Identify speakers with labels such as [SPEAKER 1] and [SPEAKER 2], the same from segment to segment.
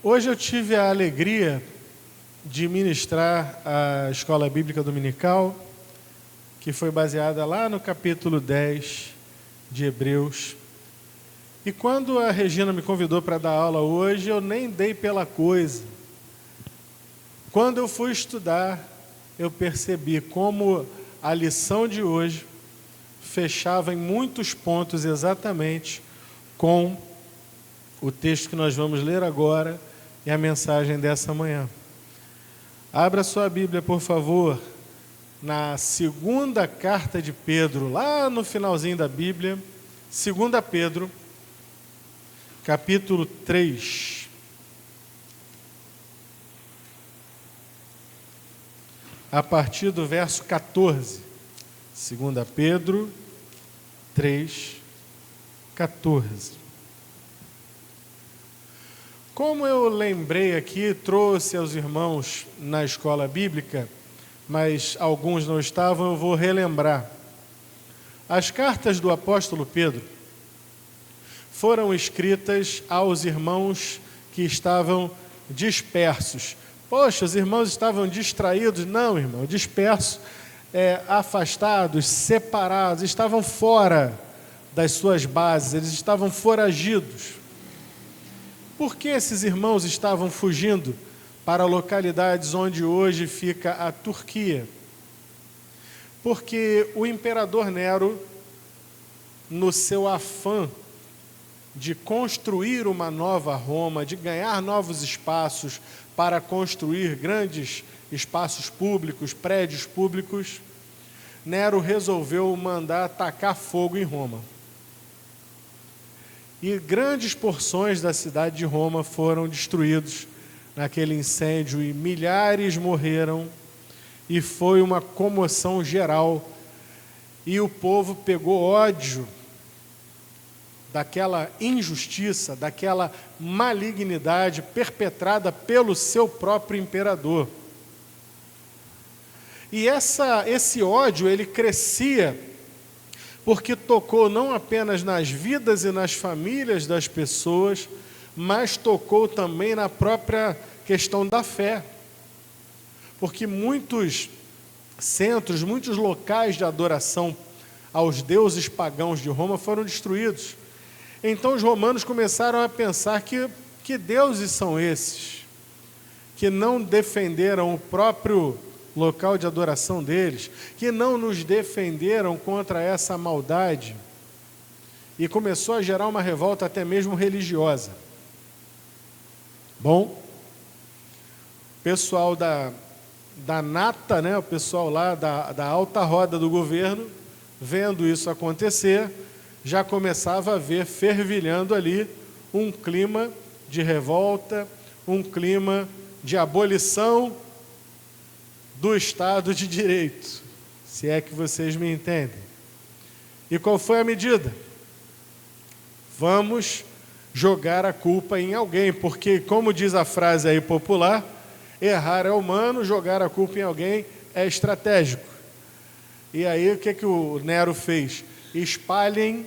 [SPEAKER 1] Hoje eu tive a alegria de ministrar a Escola Bíblica Dominical, que foi baseada lá no capítulo 10 de Hebreus. E quando a Regina me convidou para dar aula hoje, eu nem dei pela coisa. Quando eu fui estudar, eu percebi como a lição de hoje fechava em muitos pontos exatamente com o texto que nós vamos ler agora e a mensagem dessa manhã. Abra sua Bíblia, por favor, na segunda carta de Pedro, lá no finalzinho da Bíblia, 2 Pedro, capítulo 3. A partir do verso 14. 2 Pedro 3, 14. Como eu lembrei aqui, trouxe aos irmãos na escola bíblica, mas alguns não estavam, eu vou relembrar. As cartas do apóstolo Pedro foram escritas aos irmãos que estavam dispersos. Poxa, os irmãos estavam distraídos? Não, irmão, dispersos, afastados, separados, estavam fora das suas bases, eles estavam foragidos. Por que esses irmãos estavam fugindo para localidades onde hoje fica a Turquia? Porque o imperador Nero, no seu afã de construir uma nova Roma, de ganhar novos espaços para construir grandes espaços públicos, prédios públicos, Nero resolveu mandar atacar fogo em Roma. E grandes porções da cidade de Roma foram destruídos naquele incêndio e milhares morreram e foi uma comoção geral. E o povo pegou ódio daquela injustiça, daquela malignidade perpetrada pelo seu próprio imperador. E esse ódio, ele crescia porque tocou não apenas nas vidas e nas famílias das pessoas, mas tocou também na própria questão da fé. Porque muitos centros, muitos locais de adoração aos deuses pagãos de Roma foram destruídos. Então os romanos começaram a pensar que deuses são esses, que não defenderam o próprio local de adoração deles, que não nos defenderam contra essa maldade, e começou a gerar uma revolta até mesmo religiosa. Bom, o pessoal da nata, né, o pessoal lá da alta roda do governo, vendo isso acontecer, já começava a ver fervilhando ali um clima de revolta, um clima de abolição do Estado de Direito, se é que vocês me entendem. E qual foi a medida? Vamos jogar a culpa em alguém, porque, como diz a frase aí popular, errar é humano, jogar a culpa em alguém é estratégico. E aí o que o Nero fez? Espalhem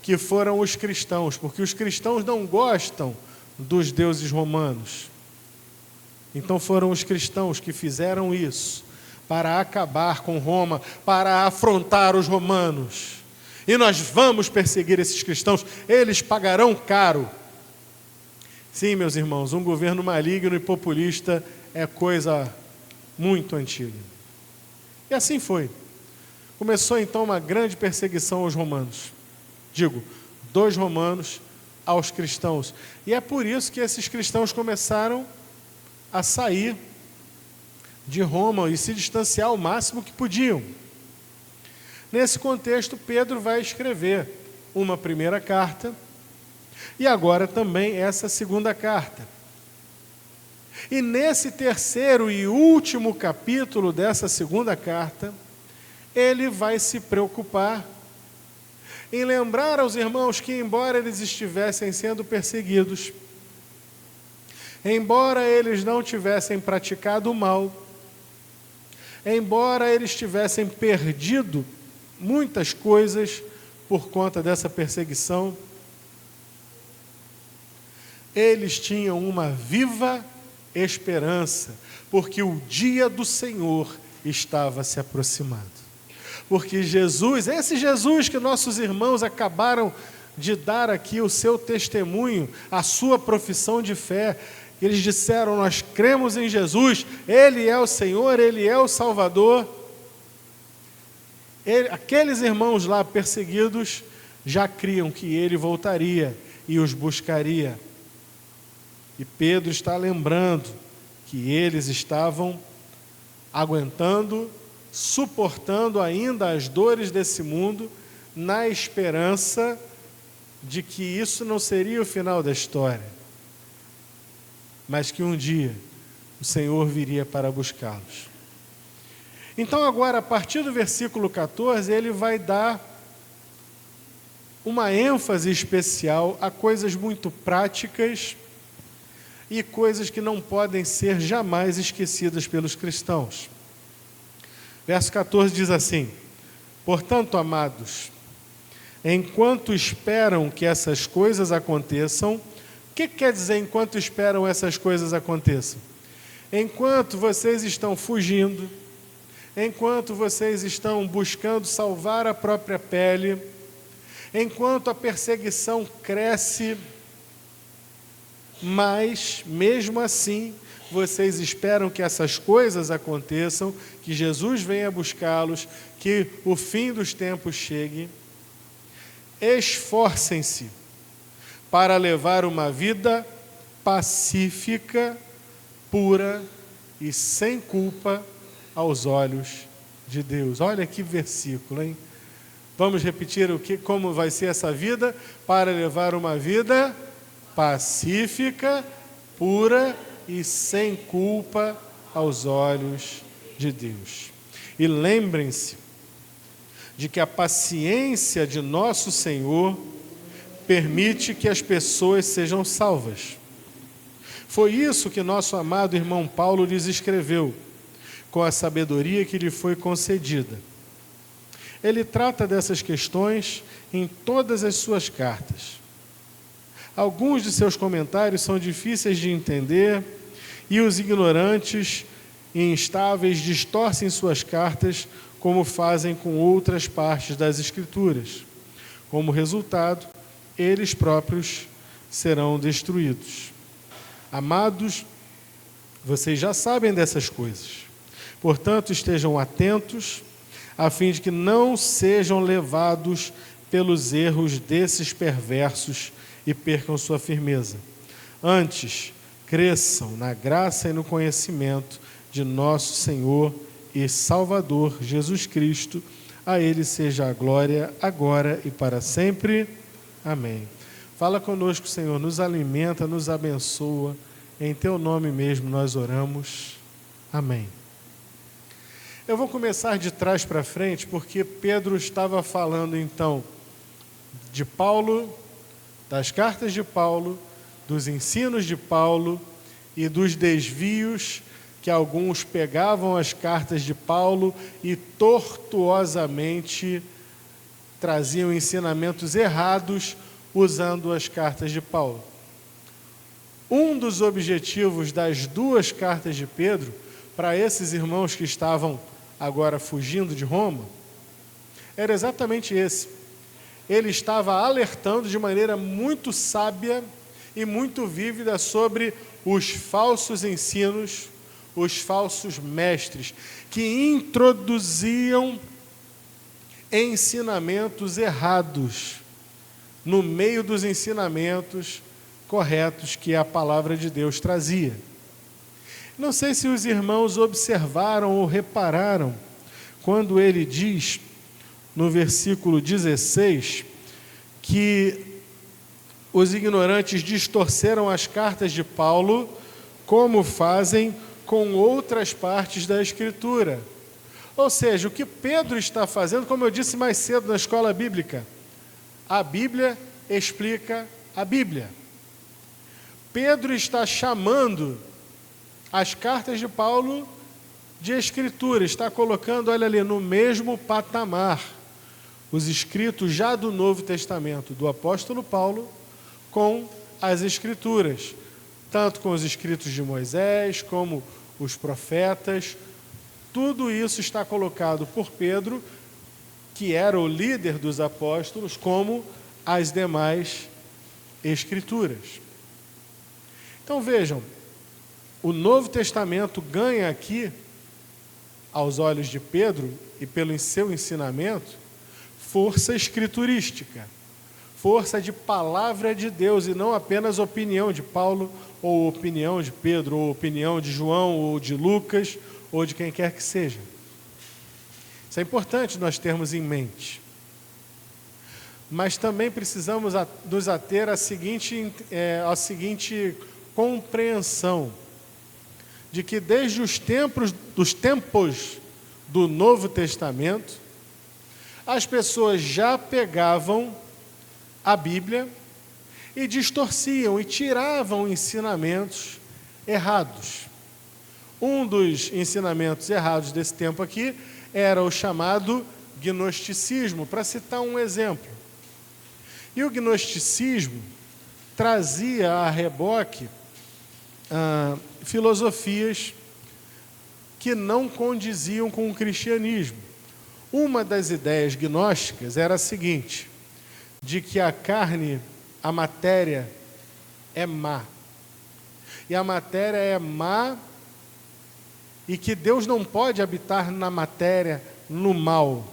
[SPEAKER 1] que foram os cristãos, porque os cristãos não gostam dos deuses romanos. Então foram os cristãos que fizeram isso para acabar com Roma, para afrontar os romanos. E nós vamos perseguir esses cristãos, eles pagarão caro. Sim, meus irmãos, um governo maligno e populista é coisa muito antiga. E assim foi. Começou então uma grande perseguição aos romanos. Digo, dos romanos aos cristãos. E é por isso que esses cristãos começaram a sair de Roma e se distanciar o máximo que podiam. Nesse contexto, Pedro vai escrever uma primeira carta e agora também essa segunda carta. E nesse terceiro e último capítulo dessa segunda carta, ele vai se preocupar em lembrar aos irmãos que, embora eles estivessem sendo perseguidos, embora eles não tivessem praticado o mal, embora eles tivessem perdido muitas coisas por conta dessa perseguição, eles tinham uma viva esperança, porque o dia do Senhor estava se aproximando. Porque Jesus, esse Jesus que nossos irmãos acabaram de dar aqui o seu testemunho, a sua profissão de fé, eles disseram: nós cremos em Jesus, Ele é o Senhor, Ele é o Salvador. Aqueles irmãos lá perseguidos já criam que Ele voltaria e os buscaria. E Pedro está lembrando que eles estavam aguentando, suportando ainda as dores desse mundo, na esperança de que isso não seria o final da história, mas que um dia o Senhor viria para buscá-los. Então agora, a partir do versículo 14, ele vai dar uma ênfase especial a coisas muito práticas e coisas que não podem ser jamais esquecidas pelos cristãos. Verso 14 diz assim: portanto, amados, enquanto esperam que essas coisas aconteçam, o que quer dizer enquanto esperam essas coisas aconteçam? Enquanto vocês estão fugindo, enquanto vocês estão buscando salvar a própria pele, enquanto a perseguição cresce, mas mesmo assim vocês esperam que essas coisas aconteçam, que Jesus venha buscá-los, que o fim dos tempos chegue. Esforcem-se para levar uma vida pacífica, pura e sem culpa aos olhos de Deus. Olha que versículo, hein? Vamos repetir como vai ser essa vida? Para levar uma vida pacífica, pura e sem culpa aos olhos de Deus. E lembrem-se de que a paciência de nosso Senhor permite que as pessoas sejam salvas. Foi isso que nosso amado irmão Paulo lhes escreveu, com a sabedoria que lhe foi concedida. Ele trata dessas questões em todas as suas cartas. Alguns de seus comentários são difíceis de entender e os ignorantes e instáveis distorcem suas cartas, como fazem com outras partes das Escrituras. Como resultado, eles próprios serão destruídos. Amados, vocês já sabem dessas coisas. Portanto, estejam atentos, a fim de que não sejam levados pelos erros desses perversos e percam sua firmeza. Antes, cresçam na graça e no conhecimento de nosso Senhor e Salvador Jesus Cristo. A Ele seja a glória, agora e para sempre. Amém. Fala conosco, Senhor, nos alimenta, nos abençoa. Em Teu nome mesmo nós oramos. Amém. Eu vou começar de trás para frente, porque Pedro estava falando, então, de Paulo, das cartas de Paulo, dos ensinos de Paulo e dos desvios que alguns pegavam as cartas de Paulo e tortuosamente traziam ensinamentos errados usando as cartas de Paulo. Um dos objetivos das duas cartas de Pedro, para esses irmãos que estavam agora fugindo de Roma, era exatamente esse. Ele estava alertando de maneira muito sábia e muito vívida sobre os falsos ensinos, os falsos mestres, que introduziam ensinamentos errados no meio dos ensinamentos corretos que a palavra de Deus trazia. Não sei se os irmãos observaram ou repararam, quando ele diz, no versículo 16, que os ignorantes distorceram as cartas de Paulo, como fazem com outras partes da Escritura. Ou seja, o que Pedro está fazendo, como eu disse mais cedo na escola bíblica, a Bíblia explica a Bíblia. Pedro está chamando as cartas de Paulo de Escritura, está colocando, olha ali, no mesmo patamar, os escritos já do Novo Testamento, do apóstolo Paulo, com as Escrituras, tanto com os escritos de Moisés, como os profetas. Tudo isso está colocado por Pedro, que era o líder dos apóstolos, como as demais Escrituras. Então vejam, o Novo Testamento ganha aqui, aos olhos de Pedro e pelo seu ensinamento, força escriturística, força de palavra de Deus e não apenas opinião de Paulo, ou opinião de Pedro, ou opinião de João, ou de Lucas, ou de quem quer que seja. Isso é importante nós termos em mente. Mas também precisamos nos ater à seguinte compreensão, de que desde os tempos do Novo Testamento, as pessoas já pegavam a Bíblia e distorciam e tiravam ensinamentos errados. Um dos ensinamentos errados desse tempo aqui era o chamado gnosticismo, para citar um exemplo. E o gnosticismo trazia a reboque filosofias que não condiziam com o cristianismo. Uma das ideias gnósticas era a seguinte, de que a carne, a matéria, é má. E a matéria é má e que Deus não pode habitar na matéria, no mal.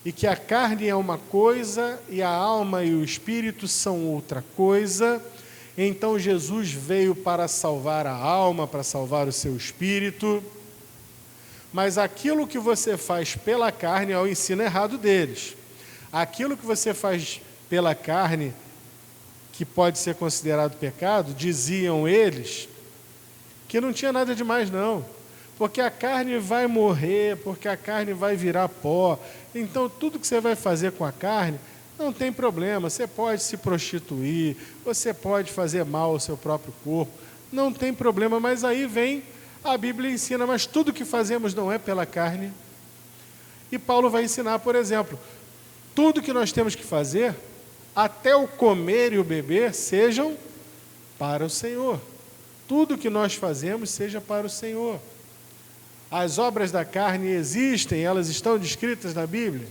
[SPEAKER 1] E que a carne é uma coisa e a alma e o espírito são outra coisa. Então Jesus veio para salvar a alma, para salvar o seu espírito. Mas aquilo que você faz pela carne é o ensino errado deles. Aquilo que você faz pela carne, que pode ser considerado pecado, diziam eles, que não tinha nada de mais não. Porque a carne vai morrer, porque a carne vai virar pó. Então tudo que você vai fazer com a carne, não tem problema, você pode se prostituir, você pode fazer mal ao seu próprio corpo, não tem problema, mas aí vem, a Bíblia ensina, mas tudo que fazemos não é pela carne. E Paulo vai ensinar, por exemplo, tudo que nós temos que fazer, até o comer e o beber, sejam para o Senhor. Tudo que nós fazemos seja para o Senhor. As obras da carne existem, elas estão descritas na Bíblia.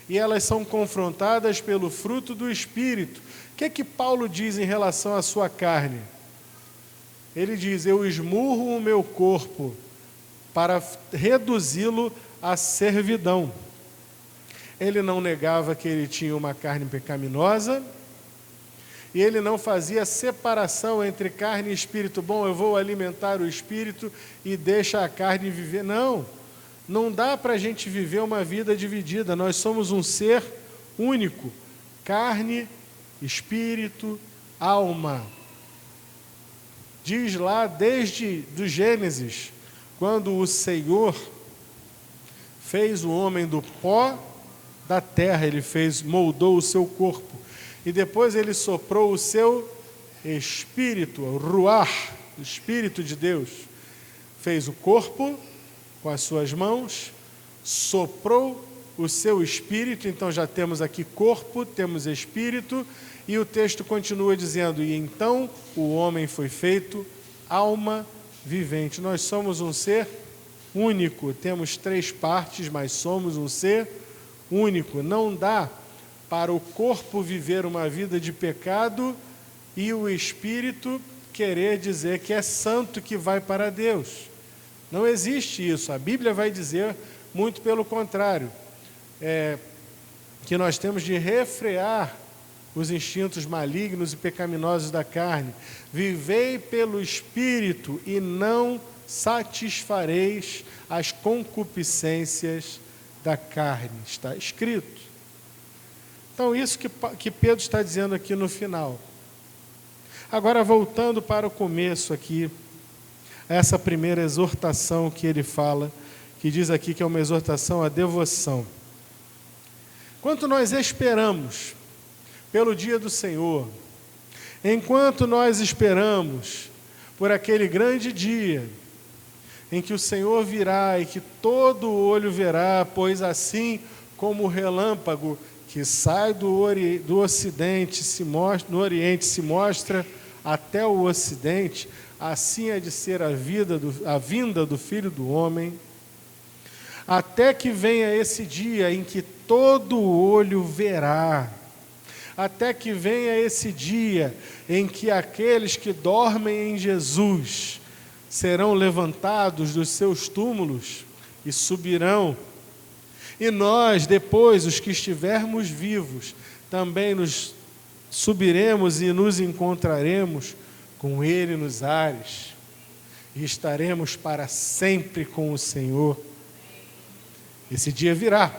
[SPEAKER 1] E elas são confrontadas pelo fruto do Espírito. O que é que Paulo diz em relação à sua carne? Ele diz, eu esmurro o meu corpo para reduzi-lo à servidão. Ele não negava que ele tinha uma carne pecaminosa, e ele não fazia separação entre carne e espírito. Bom, eu vou alimentar o espírito e deixa a carne viver. Não. Não dá para a gente viver uma vida dividida, nós somos um ser único, carne, espírito, alma. Diz lá desde do Gênesis, quando o Senhor fez o homem do pó da terra, ele moldou o seu corpo, e depois ele soprou o seu espírito, o ruach, o Espírito de Deus, fez o corpo com as suas mãos, soprou o seu espírito, então já temos aqui corpo, temos espírito, e o texto continua dizendo, e então o homem foi feito alma vivente. Nós somos um ser único, temos 3 partes, mas somos um ser único. Não dá para o corpo viver uma vida de pecado e o espírito querer dizer que é santo, que vai para Deus. Não existe isso. A Bíblia vai dizer muito pelo contrário, que nós temos de refrear os instintos malignos e pecaminosos da carne. Vivei pelo Espírito e não satisfareis as concupiscências da carne. Está escrito. Então, isso que Pedro está dizendo aqui no final. Agora, voltando para o começo aqui, essa primeira exortação que ele fala, que diz aqui que é uma exortação à devoção. Enquanto nós esperamos pelo dia do Senhor, enquanto nós esperamos por aquele grande dia em que o Senhor virá e que todo olho verá, pois assim como o relâmpago que sai do Ocidente, no Oriente, se mostra até o Ocidente, assim há de ser a vinda do Filho do Homem, até que venha esse dia em que todo olho verá, até que venha esse dia em que aqueles que dormem em Jesus serão levantados dos seus túmulos e subirão. E nós, depois, os que estivermos vivos, também nos subiremos e nos encontraremos com Ele nos ares. E estaremos para sempre com o Senhor. Esse dia virá.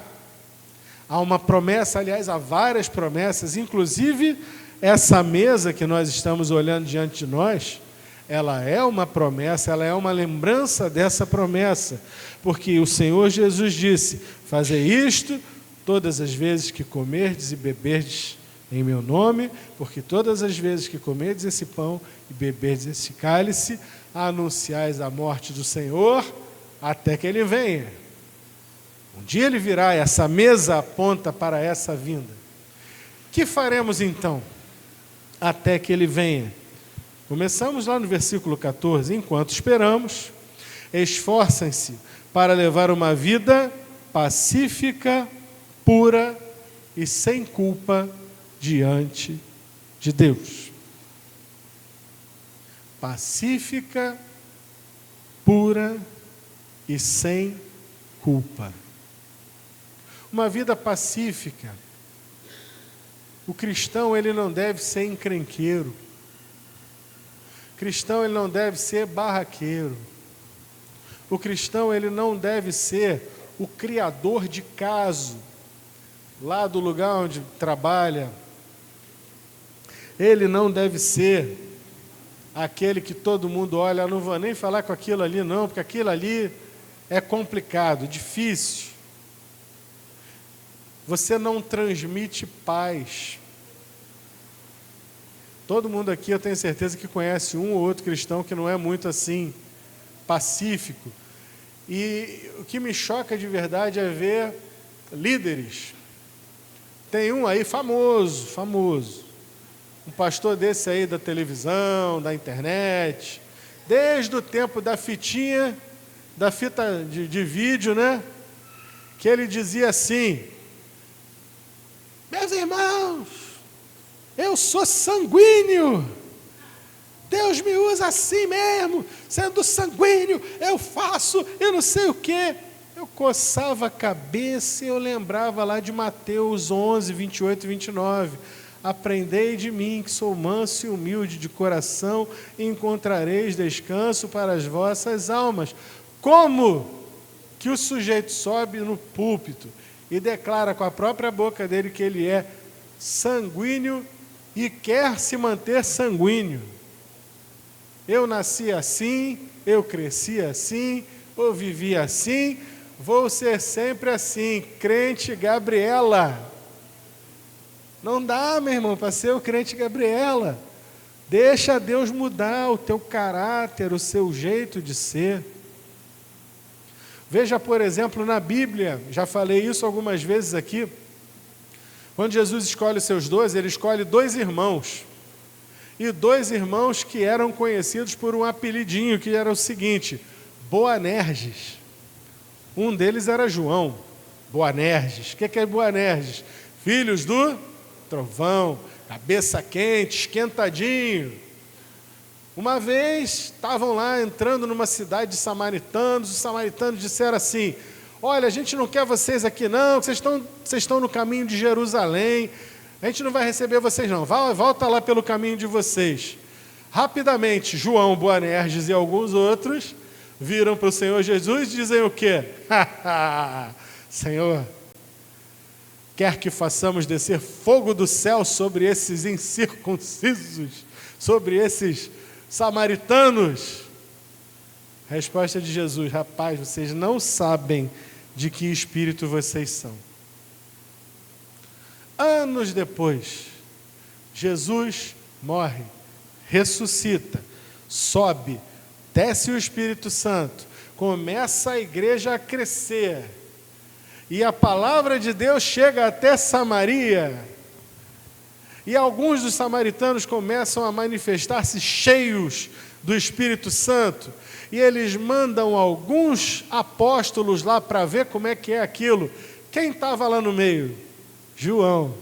[SPEAKER 1] Há uma promessa, aliás, há várias promessas, inclusive essa mesa que nós estamos olhando diante de nós, ela é uma promessa, ela é uma lembrança dessa promessa, porque o Senhor Jesus disse: fazei isto todas as vezes que comerdes e beberdes em meu nome, porque todas as vezes que comerdes esse pão e beberdes esse cálice, anunciais a morte do Senhor até que Ele venha. Um dia Ele virá, essa mesa aponta para essa vinda. Que faremos então até que Ele venha? Começamos lá no versículo 14. Enquanto esperamos, esforcem-se para levar uma vida pacífica, pura e sem culpa diante de Deus. Pacífica, pura e sem culpa. Uma vida pacífica. O cristão, ele não deve ser encrenqueiro. O cristão, ele não deve ser barraqueiro. O cristão, ele não deve ser o criador de caso, lá do lugar onde trabalha. Ele não deve ser aquele que todo mundo olha: não vou nem falar com aquilo ali não, porque aquilo ali é complicado, difícil. Você não transmite paz. Todo mundo aqui, eu tenho certeza que conhece um ou outro cristão que não é muito assim, pacífico. E o que me choca de verdade é ver líderes. Tem um aí famoso. Um pastor desse aí da televisão, da internet, desde o tempo da fitinha, da fita de vídeo, né? Que ele dizia assim: meus irmãos, eu sou sanguíneo, Deus me usa assim mesmo, sendo sanguíneo, eu faço, eu não sei o quê. Eu coçava a cabeça e eu lembrava lá de Mateus 11, 28 e 29. Aprendei de mim, que sou manso e humilde de coração, e encontrareis descanso para as vossas almas. Como que o sujeito sobe no púlpito e declara com a própria boca dele que ele é sanguíneo e quer se manter sanguíneo? Eu nasci assim, eu cresci assim, eu vivi assim, vou ser sempre assim, crente Gabriela. Não dá, meu irmão, para ser o crente Gabriela. Deixa Deus mudar o teu caráter, o seu jeito de ser. Veja, por exemplo, na Bíblia, já falei isso algumas vezes aqui, quando Jesus escolhe os seus 12, ele escolhe 2 irmãos. E 2 irmãos que eram conhecidos por um apelidinho, que era o seguinte: Boanerges. Um deles era João, Boanerges. O que é Boanerges? Filhos do trovão, cabeça quente, esquentadinho. Uma vez estavam lá entrando numa cidade de samaritanos, os samaritanos disseram assim: olha, a gente não quer vocês aqui não, vocês estão no caminho de Jerusalém, a gente não vai receber vocês não, volta lá pelo caminho de vocês. Rapidamente, João, Boanerges e alguns outros viram para o Senhor Jesus e dizem o quê? Senhor, quer que façamos descer fogo do céu sobre esses incircuncisos, sobre esses samaritanos? Resposta de Jesus: rapaz, vocês não sabem de que espírito vocês são. Anos depois, Jesus morre, ressuscita, sobe, desce o Espírito Santo, começa a igreja a crescer. E a palavra de Deus chega até Samaria. E alguns dos samaritanos começam a manifestar-se cheios do Espírito Santo. E eles mandam alguns apóstolos lá para ver como é que é aquilo. Quem estava lá no meio? João.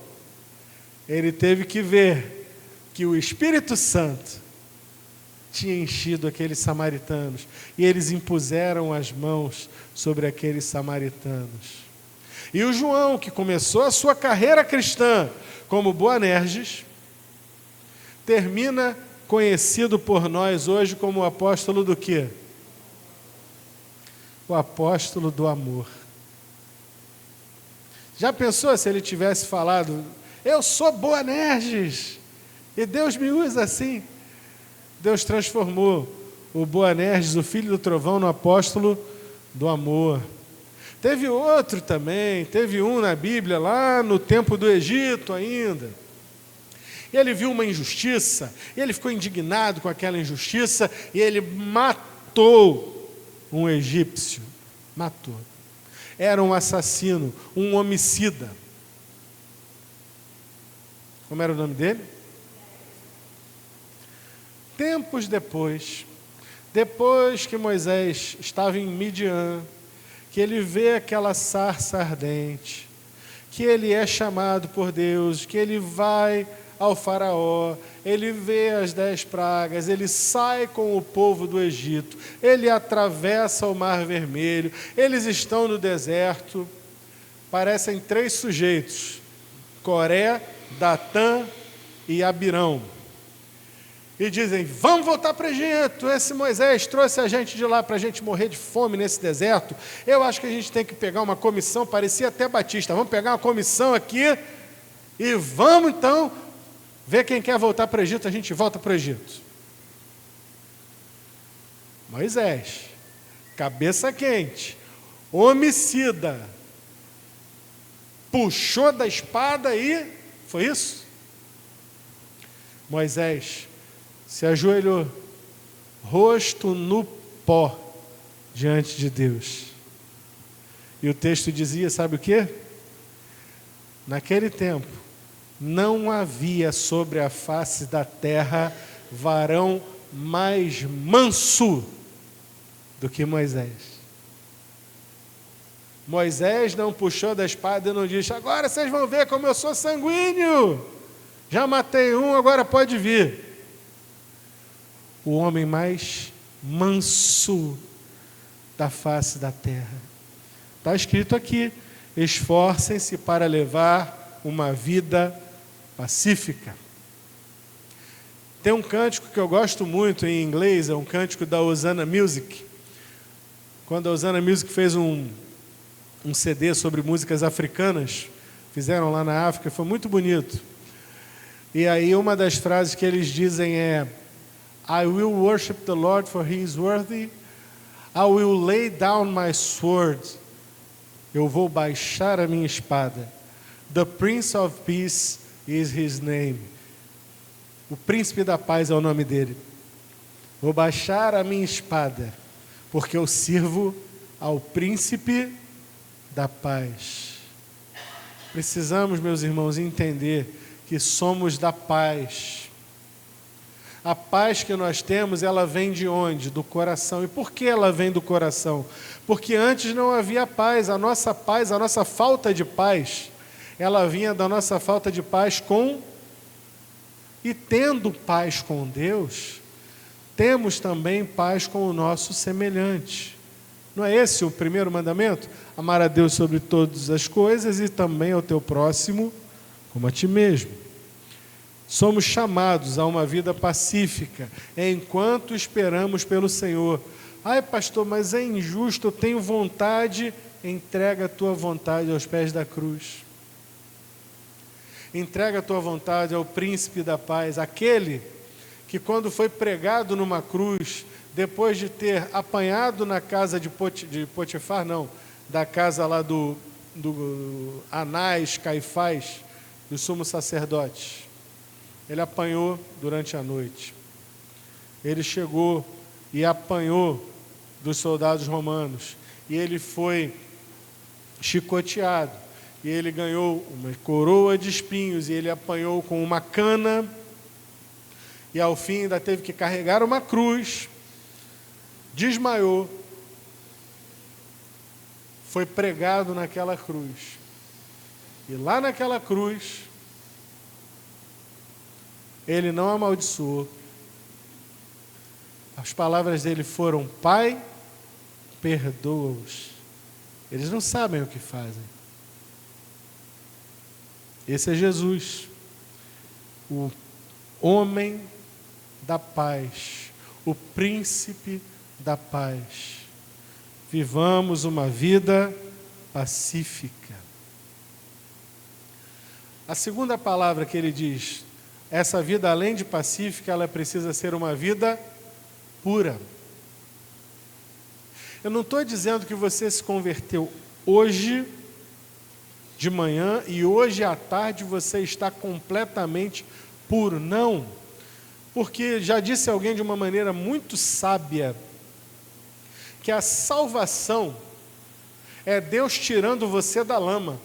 [SPEAKER 1] Ele teve que ver que o Espírito Santo tinha enchido aqueles samaritanos. E eles impuseram as mãos sobre aqueles samaritanos. E o João, que começou a sua carreira cristã como Boanerges, termina conhecido por nós hoje como o apóstolo do quê? O apóstolo do amor. Já pensou se ele tivesse falado, eu sou Boanerges, e Deus me usa assim? Deus transformou o Boanerges, o filho do trovão, no apóstolo do amor. Teve outro também, teve um na Bíblia, lá no tempo do Egito ainda. E ele viu uma injustiça, e ele ficou indignado com aquela injustiça, e ele matou um egípcio. Matou. Era um assassino, um homicida. Como era o nome dele? Tempos depois que Moisés estava em Midian, que ele vê aquela sarça ardente, que ele é chamado por Deus, que ele vai ao faraó, ele vê as 10 pragas, ele sai com o povo do Egito, ele atravessa o Mar Vermelho, eles estão no deserto, parecem 3 sujeitos, Coré, Datã e Abirão. E dizem, vamos voltar para o Egito, esse Moisés trouxe a gente de lá para a gente morrer de fome nesse deserto, eu acho que a gente tem que pegar uma comissão, parecia até Batista, vamos pegar uma comissão aqui e vamos então ver quem quer voltar para o Egito, a gente volta para o Egito. Moisés, cabeça quente, homicida, puxou da espada e foi isso? Moisés se ajoelhou, rosto no pó, diante de Deus. E o texto dizia, sabe o quê? Naquele tempo, não havia sobre a face da terra varão mais manso do que Moisés. Moisés não puxou da espada e não disse, agora vocês vão ver como eu sou sanguíneo. Já matei um, agora pode vir. O homem mais manso da face da terra. Está escrito aqui, esforcem-se para levar uma vida pacífica. Tem um cântico que eu gosto muito em inglês, é um cântico da Hosanna Music. Quando a Hosanna Music fez um CD sobre músicas africanas, fizeram lá na África, foi muito bonito. E aí uma das frases que eles dizem é I will worship the Lord for he is worthy. I will lay down my sword. Eu vou baixar a minha espada. The Prince of Peace is his name. O príncipe da paz é o nome dele. Vou baixar a minha espada, porque eu sirvo ao príncipe da paz. Precisamos, meus irmãos, entender que somos da paz. A paz que nós temos, ela vem de onde? Do coração. E por que ela vem do coração? Porque antes não havia paz, a nossa falta de paz, ela vinha da nossa falta de paz com... E tendo paz com Deus, temos também paz com o nosso semelhante. Não é esse o primeiro mandamento? Amar a Deus sobre todas as coisas e também ao teu próximo como a ti mesmo. Somos chamados a uma vida pacífica enquanto esperamos pelo Senhor. Ai, pastor, mas é injusto, eu tenho vontade. Entrega a tua vontade aos pés da cruz. Entrega a tua vontade ao príncipe da paz, aquele que quando foi pregado numa cruz, depois de ter apanhado na casa de Potifar, não, da casa lá do Anás, Caifás, do sumo sacerdote. Ele apanhou durante a noite. Ele chegou e apanhou dos soldados romanos. E ele foi chicoteado, e ele ganhou uma coroa de espinhos, e ele apanhou com uma cana, e ao fim ainda teve que carregar uma cruz, desmaiou, foi pregado naquela cruz. E lá naquela cruz, ele não amaldiçoou. As palavras dele foram: Pai, perdoa-os. Eles não sabem o que fazem. Esse é Jesus, o homem da paz, o príncipe da paz. Vivamos uma vida pacífica. A segunda palavra que ele diz, essa vida além de pacífica, ela precisa ser uma vida pura. Eu não estou dizendo que você se converteu hoje de manhã e hoje à tarde você está completamente puro. Não, porque já disse alguém de uma maneira muito sábia que a salvação é Deus tirando você da lama.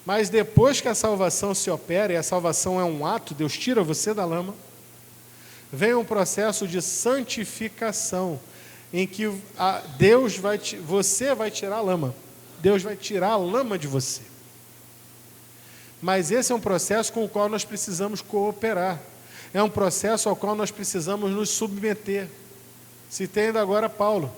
[SPEAKER 1] Mas depois que a salvação se opera, e a salvação é um ato, Deus tira você da lama, vem um processo de santificação, em que você vai tirar a lama. Deus vai tirar a lama de você. Mas esse é um processo com o qual nós precisamos cooperar. É um processo ao qual nós precisamos nos submeter. Citei ainda agora Paulo,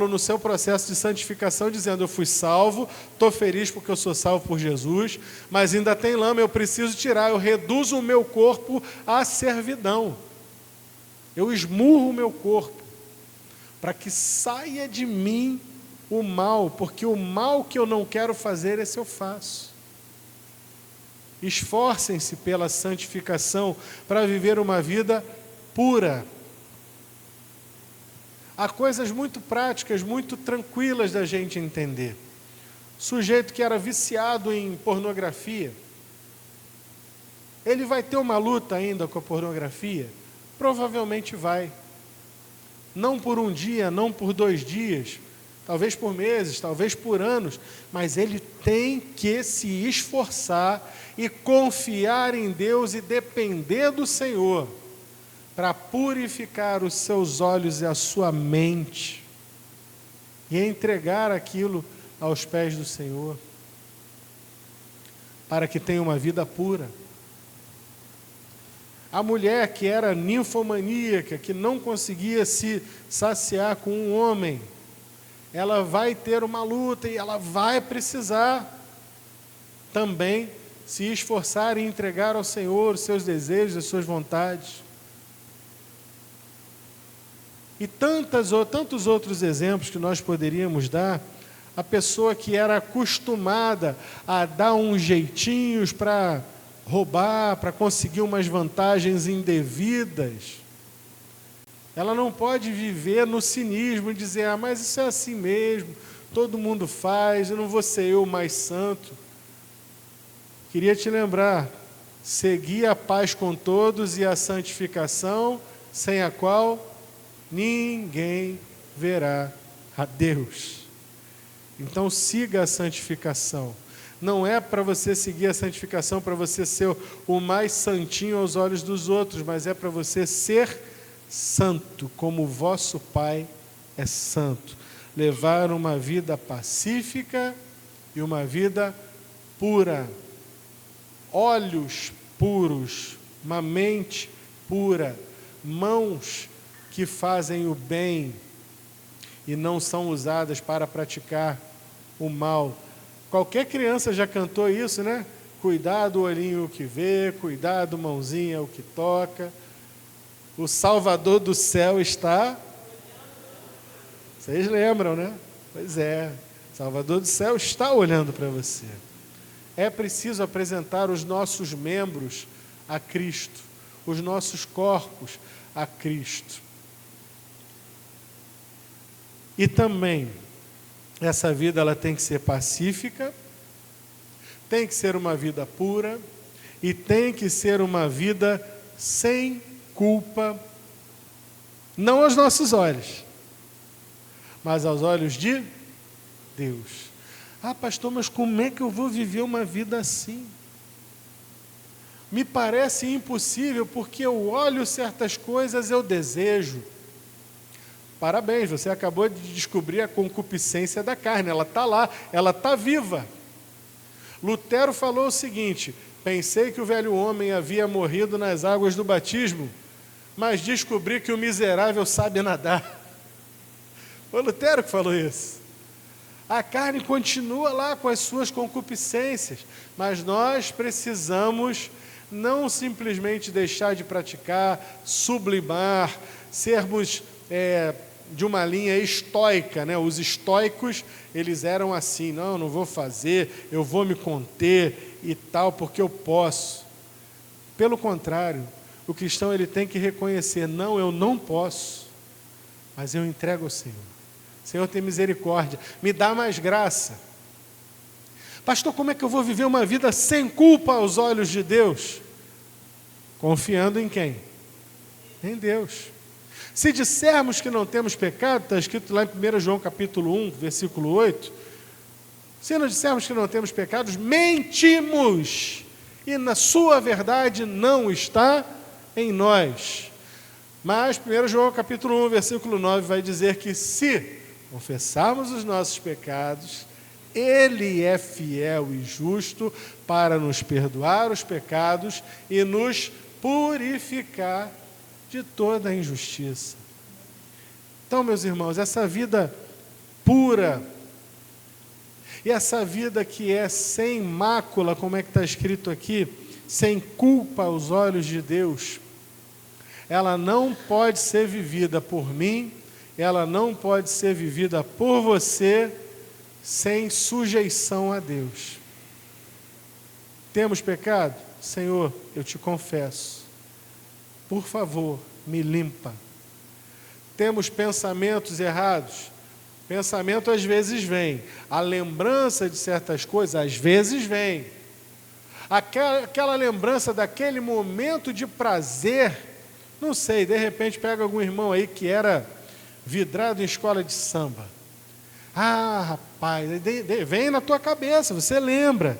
[SPEAKER 1] no seu processo de santificação, dizendo: eu fui salvo, estou feliz porque eu sou salvo por Jesus, mas ainda tem lama, eu preciso tirar, eu reduzo o meu corpo à servidão. Eu esmurro o meu corpo, para que saia de mim o mal, porque o mal que eu não quero fazer, esse eu faço. Esforcem-se pela santificação, para viver uma vida pura. Há coisas muito práticas, muito tranquilas da gente entender. Sujeito que era viciado em pornografia, ele vai ter uma luta ainda com a pornografia? Provavelmente vai. Não por um dia, não por 2 dias, talvez por meses, talvez por anos, mas ele tem que se esforçar e confiar em Deus e depender do Senhor para purificar os seus olhos e a sua mente e entregar aquilo aos pés do Senhor, para que tenha uma vida pura. A mulher que era ninfomaníaca, que não conseguia se saciar com um homem, ela vai ter uma luta e ela vai precisar também se esforçar e entregar ao Senhor os seus desejos, as suas vontades. E tantos outros exemplos que nós poderíamos dar. A pessoa que era acostumada a dar uns jeitinhos para roubar, para conseguir umas vantagens indevidas, ela não pode viver no cinismo e dizer: mas isso é assim mesmo, todo mundo faz, eu não vou ser eu mais santo. Queria te lembrar: segui a paz com todos e a santificação, sem a qual ninguém verá a Deus. Então siga a santificação. Não é para você seguir a santificação para você ser o mais santinho aos olhos dos outros, mas é para você ser santo, como o vosso Pai é santo. Levar uma vida pacífica e uma vida pura. Olhos puros, uma mente pura, mãos que fazem o bem e não são usadas para praticar o mal. Qualquer criança já cantou isso, né? Cuidado, olhinho, o que vê, cuidado, mãozinha, o que toca. O Salvador do céu está... Vocês lembram, né? Pois é, o Salvador do céu está olhando para você. É preciso apresentar os nossos membros a Cristo, os nossos corpos a Cristo. E também, essa vida ela tem que ser pacífica, tem que ser uma vida pura e tem que ser uma vida sem culpa, não aos nossos olhos, mas aos olhos de Deus. Ah, pastor, mas como é que eu vou viver uma vida assim? Me parece impossível, porque eu olho certas coisas, eu desejo. Parabéns, você acabou de descobrir a concupiscência da carne, ela está lá, ela está viva. Lutero falou o seguinte: pensei que o velho homem havia morrido nas águas do batismo, mas descobri que o miserável sabe nadar. Foi Lutero que falou isso. A carne continua lá com as suas concupiscências, mas nós precisamos não simplesmente deixar de praticar, sublimar, sermos de uma linha estoica, né? Os estoicos, eles eram assim: não vou fazer, eu vou me conter e tal, porque eu posso. Pelo contrário, o cristão ele tem que reconhecer: não, eu não posso, mas eu entrego ao Senhor. Senhor, tem misericórdia, me dá mais graça. Pastor, como é que eu vou viver uma vida sem culpa aos olhos de Deus? Confiando em quem? Em Deus. Se dissermos que não temos pecado, está escrito lá em 1 João capítulo 1, versículo 8, se não dissermos que não temos pecados, mentimos, e na sua verdade não está em nós. Mas 1 João capítulo 1, versículo 9 vai dizer que se confessarmos os nossos pecados, Ele é fiel e justo para nos perdoar os pecados e nos purificar de toda a injustiça. Então, meus irmãos, essa vida pura, e essa vida que é sem mácula, como é que está escrito aqui, sem culpa aos olhos de Deus, ela não pode ser vivida por mim, ela não pode ser vivida por você, sem sujeição a Deus. Temos pecado? Senhor, eu te confesso. Por favor, me limpa. Temos pensamentos errados? Pensamento às vezes vem. A lembrança de certas coisas às vezes vem. Aquela lembrança daquele momento de prazer, não sei, de repente pega algum irmão aí que era vidrado em escola de samba. Ah, rapaz, vem na tua cabeça, você lembra.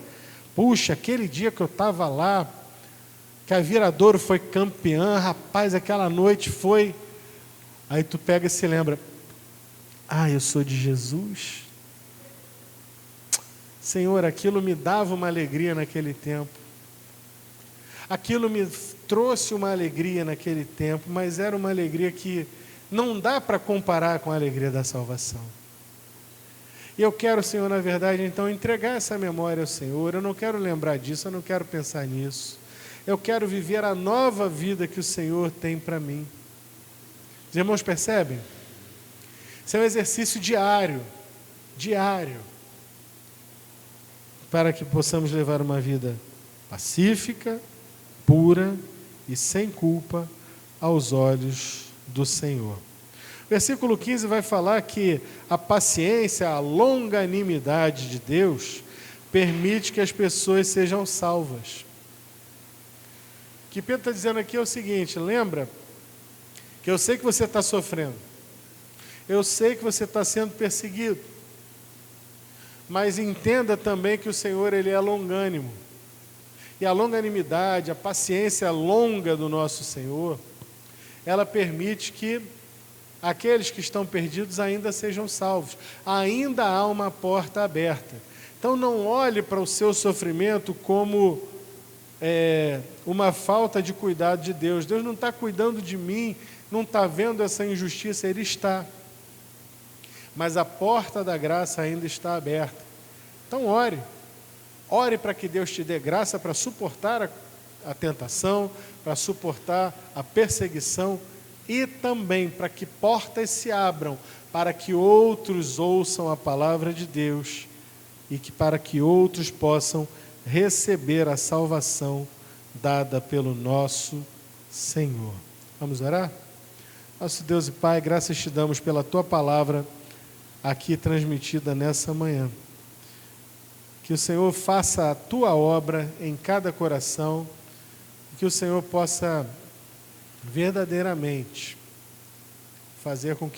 [SPEAKER 1] Puxa, aquele dia que eu estava lá, que a Viradouro foi campeã, rapaz, aquela noite foi... Aí tu pega e se lembra: ah, eu sou de Jesus. Senhor, aquilo me dava uma alegria naquele tempo. Aquilo me trouxe uma alegria naquele tempo, mas era uma alegria que não dá para comparar com a alegria da salvação. E eu quero, Senhor, na verdade, então, entregar essa memória ao Senhor. Eu não quero lembrar disso, eu não quero pensar nisso. Eu quero viver a nova vida que o Senhor tem para mim. Os irmãos percebem? Isso é um exercício diário, para que possamos levar uma vida pacífica, pura e sem culpa aos olhos do Senhor. Versículo 15 vai falar que a paciência, a longanimidade de Deus permite que as pessoas sejam salvas. O que Pedro está dizendo aqui é o seguinte: lembra que eu sei que você está sofrendo, eu sei que você está sendo perseguido, mas entenda também que o Senhor, Ele é longânimo. E a longanimidade, a paciência longa do nosso Senhor, ela permite que aqueles que estão perdidos ainda sejam salvos. Ainda há uma porta aberta. Então não olhe para o seu sofrimento como uma falta de cuidado de Deus. Deus não está cuidando de mim, não está vendo essa injustiça, Ele está. Mas a porta da graça ainda está aberta. Então ore. Ore para que Deus te dê graça para suportar a tentação, para suportar a perseguição e também para que portas se abram, para que outros ouçam a palavra de Deus e para que outros possam receber a salvação dada pelo nosso Senhor. Vamos orar? Nosso Deus e Pai, graças te damos pela Tua palavra aqui transmitida nessa manhã. Que o Senhor faça a Tua obra em cada coração, que o Senhor possa verdadeiramente fazer com que